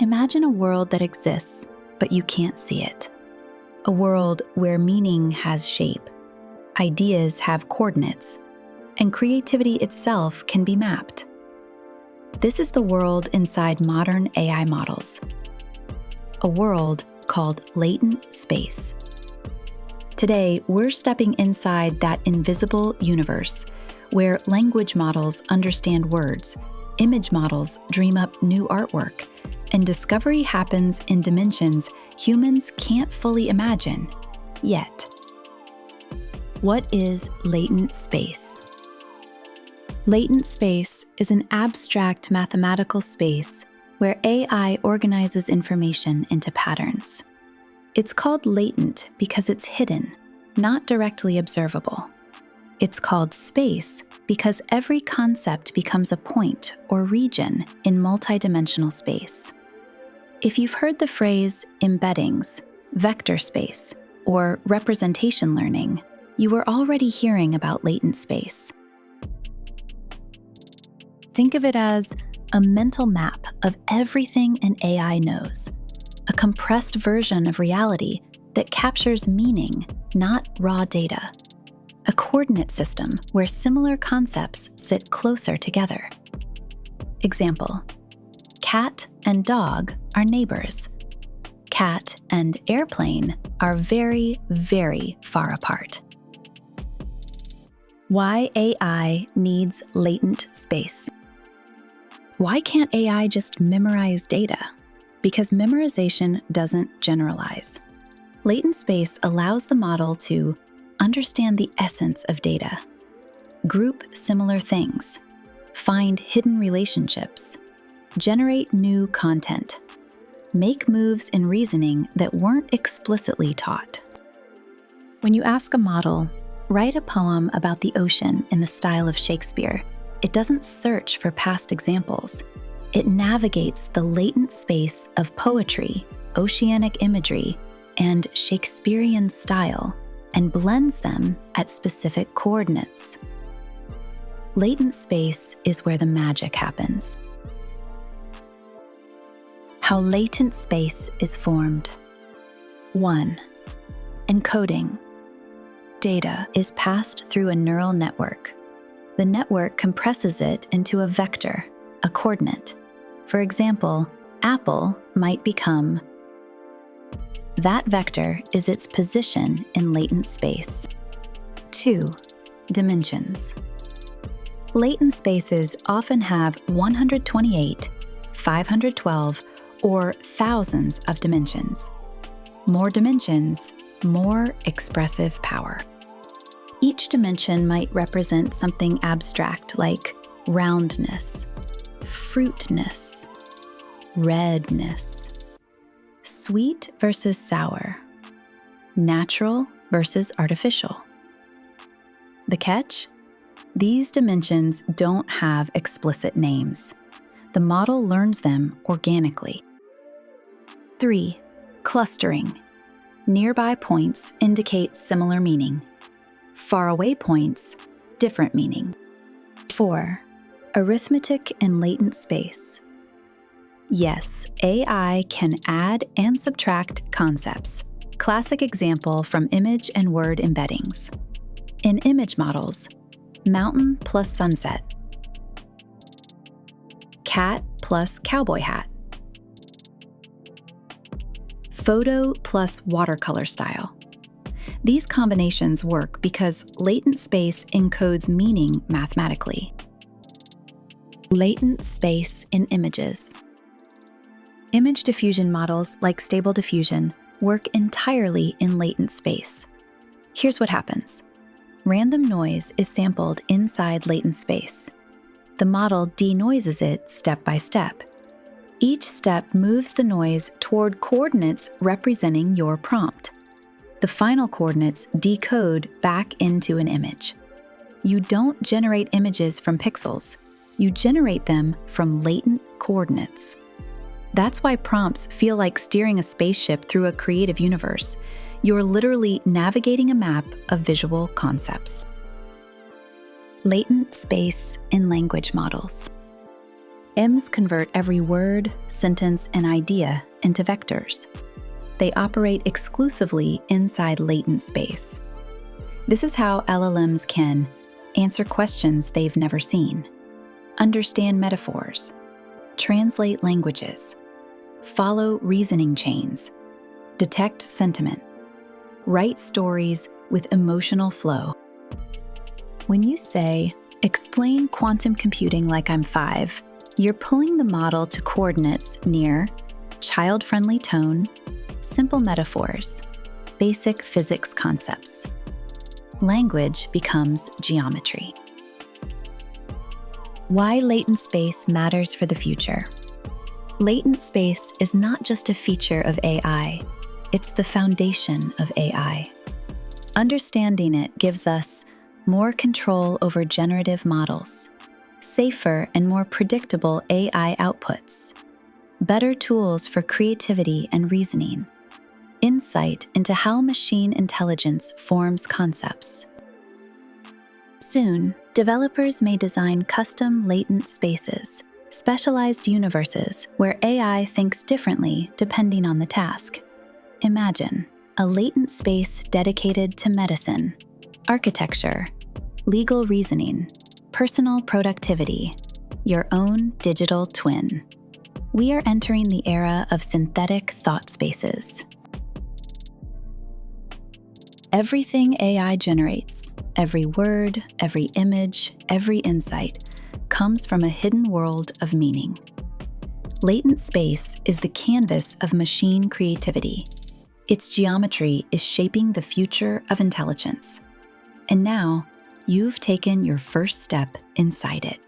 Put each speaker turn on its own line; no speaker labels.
Imagine a world that exists, but you can't see it. A world where meaning has shape, ideas have coordinates, and creativity itself can be mapped. This is the world inside modern AI models. A world called latent space. Today, we're stepping inside that invisible universe where language models understand words, image models dream up new artwork, and discovery happens in dimensions humans can't fully imagine yet. What is latent space? Latent space is an abstract mathematical space where AI organizes information into patterns. It's called latent because it's hidden, not directly observable. It's called space because every concept becomes a point or region in multidimensional space. If you've heard the phrase embeddings, vector space, or representation learning, you were already hearing about latent space. Think of it as a mental map of everything an AI knows, a compressed version of reality that captures meaning, not raw data. A coordinate system where similar concepts sit closer together. Example: cat and dog are neighbors. Cat and airplane are very, very far apart. Why AI needs latent space? Why can't AI just memorize data? Because memorization doesn't generalize. Latent space allows the model to understand the essence of data, group similar things, find hidden relationships, generate new content, make moves in reasoning that weren't explicitly taught. When you ask a model, write a poem about the ocean in the style of Shakespeare, it doesn't search for past examples. It navigates the latent space of poetry, oceanic imagery, and Shakespearean style, and blends them at specific coordinates. Latent space is where the magic happens. How latent space is formed. 1. Encoding. Data is passed through a neural network. The network compresses it into a vector, a coordinate. For example, apple might become. That vector is its position in latent space. 2. Dimensions. Latent spaces often have 128, 512, or thousands of dimensions. More dimensions, more expressive power. Each dimension might represent something abstract like roundness, fruitness, redness, sweet versus sour, natural versus artificial. The catch? These dimensions don't have explicit names. The model learns them organically. 3. Clustering. Nearby points indicate similar meaning. Faraway points, different meaning. 4. Arithmetic and latent space. Yes, AI can add and subtract concepts. Classic example from image and word embeddings. In image models, mountain plus sunset, cat plus cowboy hat, photo plus watercolor style. These combinations work because latent space encodes meaning mathematically. Latent space in images. Image diffusion models like Stable Diffusion work entirely in latent space. Here's what happens. Random noise is sampled inside latent space. The model denoises it step by step. Each step moves the noise toward coordinates representing your prompt. The final coordinates decode back into an image. You don't generate images from pixels. You generate them from latent coordinates. That's why prompts feel like steering a spaceship through a creative universe. You're literally navigating a map of visual concepts. Latent space in language models. Ms convert every word, sentence, and idea into vectors. They operate exclusively inside latent space. This is how LLMs can answer questions they've never seen, understand metaphors, translate languages, follow reasoning chains, detect sentiment, write stories with emotional flow. When you say, "Explain quantum computing like I'm 5, you're pulling the model to coordinates near child-friendly tone, simple metaphors, basic physics concepts. Language becomes geometry. Why latent space matters for the future. Latent space is not just a feature of AI, it's the foundation of AI. Understanding it gives us more control over generative models, safer and more predictable AI outputs, better tools for creativity and reasoning, insight into how machine intelligence forms concepts. Soon, developers may design custom latent spaces, specialized universes where AI thinks differently depending on the task. Imagine a latent space dedicated to medicine, architecture, legal reasoning, personal productivity, your own digital twin. We are entering the era of synthetic thought spaces. Everything AI generates, every word, every image, every insight, comes from a hidden world of meaning. Latent space is the canvas of machine creativity. Its geometry is shaping the future of intelligence. And now, you've taken your first step inside it.